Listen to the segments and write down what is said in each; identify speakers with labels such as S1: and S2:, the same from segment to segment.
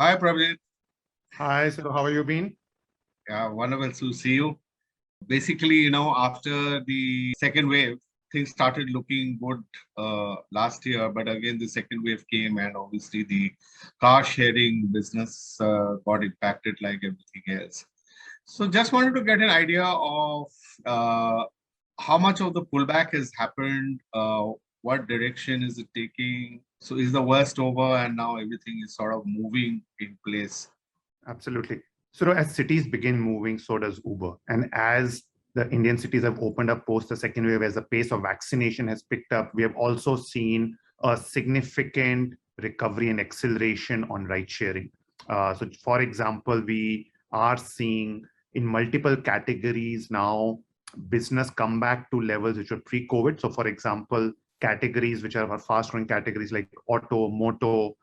S1: Hi, Prabhjeet.
S2: Hi, so how have you been?
S1: Yeah, wonderful to see you. Basically, after the second wave, things started looking good last year, but again, the second wave came, and obviously, the car sharing business got impacted like everything else. So, just wanted to get an idea of uh, how much of the pullback has happened, what direction is it taking? So, is the worst over, and now everything is sort of moving in place?
S2: Absolutely. So as cities begin moving, so does Uber. And as the Indian cities have opened up post the second wave, as the pace of vaccination has picked up, we have also seen a significant recovery and acceleration on ride sharing. So for example, we are seeing in multiple categories now business come back to levels which were pre-COVID. So for example, categories which are our fast growing categories like auto, moto,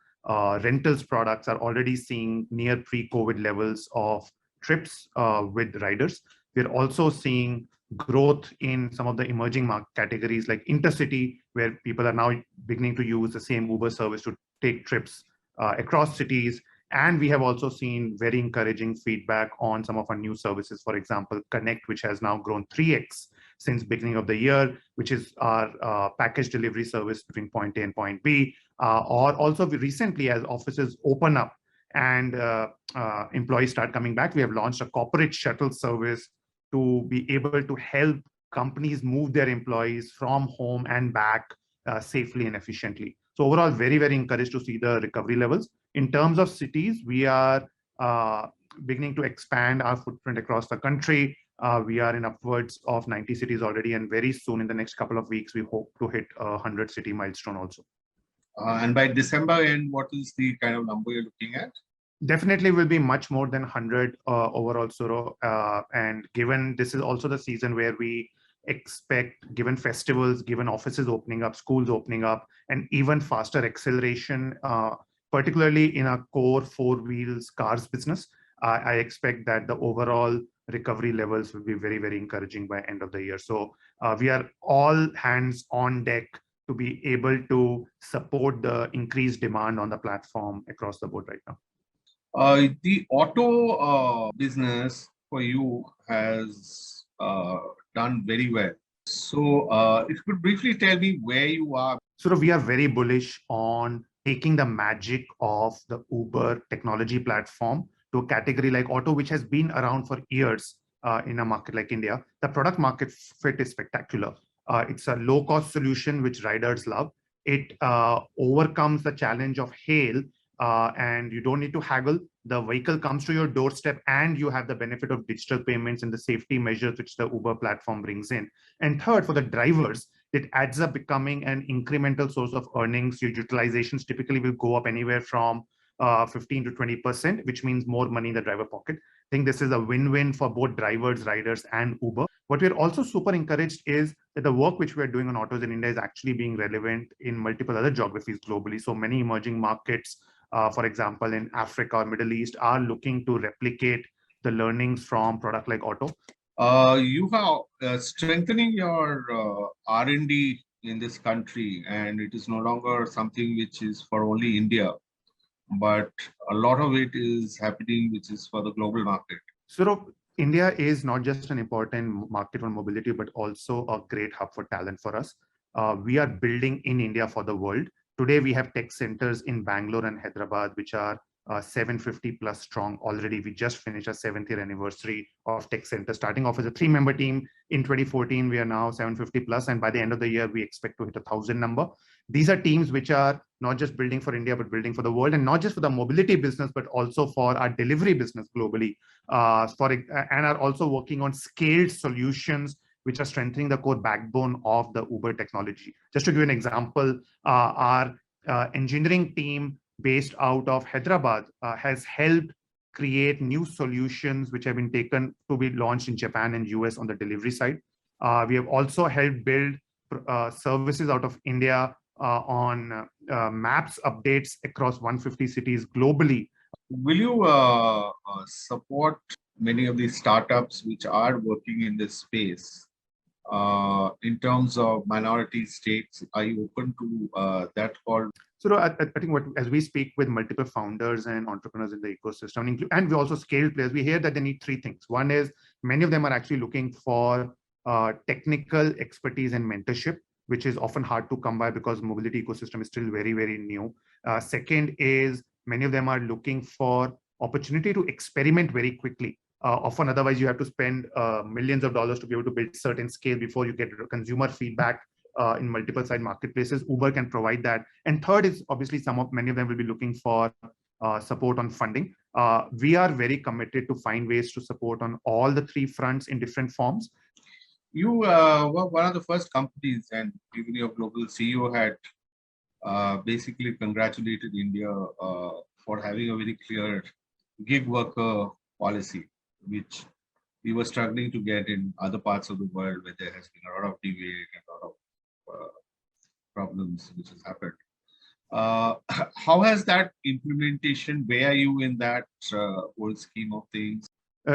S2: rentals products are already seeing near pre-COVID levels of trips with riders. We're also seeing growth in some of the emerging market categories like intercity, where people are now beginning to use the same Uber service to take trips across cities. And we have also seen very encouraging feedback on some of our new services. For example, Connect, which has now grown 3x since beginning of the year, which is our package delivery service between point A and point B. Or also recently, as offices open up and employees start coming back, we have launched a corporate shuttle service to be able to help companies move their employees from home and back safely and efficiently. So overall, very, very encouraged to see the recovery levels. In terms of cities, we are beginning to expand our footprint across the country. We are in upwards of 90 cities already, and very soon in the next couple of weeks, we hope to hit a 100 city milestone also.
S1: And by December end, what is the kind of number you're looking at?
S2: Definitely will be much more than 100 overall, Suro. And given this is also the season where we expect, given festivals, given offices opening up, schools opening up, and even faster acceleration, particularly in our core four wheels cars business, I expect that the overall recovery levels will be very, very encouraging by end of the year. So we are all hands on deck to be able to support the increased demand on the platform across the board right now.
S1: The auto business for you has done very well. So, if you could briefly tell me where you are.
S2: So we are very bullish on taking the magic of the Uber technology platform to a category like auto, which has been around for years in a market like India. The product market fit is spectacular. It's a low-cost solution which riders love. It overcomes the challenge of hail, and you don't need to haggle. The vehicle comes to your doorstep, and you have the benefit of digital payments and the safety measures which the Uber platform brings in. And third, for the drivers, it adds up becoming an incremental source of earnings. Your utilizations typically will go up anywhere from 15 to 20%, which means more money in the driver pocket. I think this is a win-win for both drivers, riders, and Uber. What we're also super encouraged is that the work which we're doing on autos in India is actually being relevant in multiple other geographies globally. So many emerging markets, for example, in Africa or Middle East, are looking to replicate the learnings from product like auto.
S1: You are strengthening your R&D in this country, and it is no longer something which is for only India, but a lot of it is happening which is for the global market.
S2: So India is not just an important market for mobility, but also a great hub for talent for us. We are building in India for the world. Today, we have tech centers in Bangalore and Hyderabad, which are 750 plus strong already. We just finished our 7th year anniversary of tech center, starting off as a 3-member team in 2014. We are now 750 plus, and by the end of the year, we expect to hit 1,000 number. These are teams which are not just building for India, but building for the world, and not just for the mobility business, but also for our delivery business globally, and are also working on scaled solutions which are strengthening the core backbone of the Uber technology. Just to give you an example, our engineering team based out of Hyderabad has helped create new solutions which have been taken to be launched in Japan and US on the delivery side. We have also helped build services out of India on maps updates across 150 cities globally.
S1: Will you support many of these startups which are working in this space in terms of minority stakes? Are you open to that call?
S2: So I think as we speak with multiple founders and entrepreneurs in the ecosystem, and we also scale players, we hear that they need three things. One is many of them are actually looking for technical expertise and mentorship, which is often hard to come by because mobility ecosystem is still very, very new. Second is many of them are looking for opportunity to experiment very quickly. Often otherwise you have to spend millions of dollars to be able to build certain scale before you get consumer feedback in multiple side marketplaces. Uber can provide that. And third is obviously many of them will be looking for support on funding. We are very committed to find ways to support on all the three fronts in different forms.
S1: You were one of the first companies, and even your global CEO had basically congratulated India for having a very clear gig worker policy, which we were struggling to get in other parts of the world where there has been a lot of debate and a lot of problems which has happened. How has that implementation, where are you in that whole scheme of things?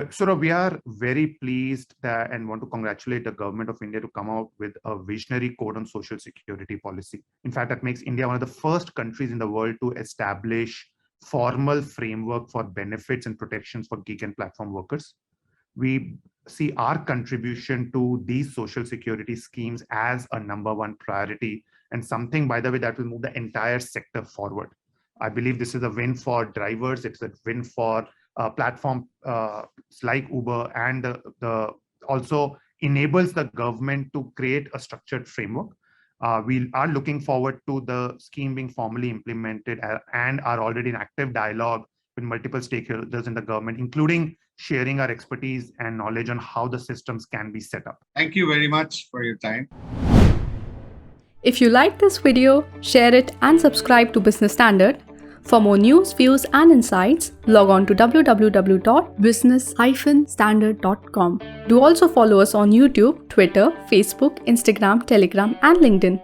S2: So we are very pleased that and want to congratulate the government of India to come out with a visionary code on social security policy. In fact, that makes India one of the first countries in the world to establish formal framework for benefits and protections for gig and platform workers. We see our contribution to these social security schemes as a #1 priority and something, by the way, that will move the entire sector forward. I believe this is a win for drivers. It's a win for platform like Uber, and also enables the government to create a structured framework. We are looking forward to the scheme being formally implemented and are already in active dialogue with multiple stakeholders in the government, including sharing our expertise and knowledge on how the systems can be set up.
S1: Thank you very much for your time.
S3: If you like this video, share it and subscribe to Business Standard. For more news, views and insights, log on to www.business-standard.com. Do also follow us on YouTube, Twitter, Facebook, Instagram, Telegram and LinkedIn.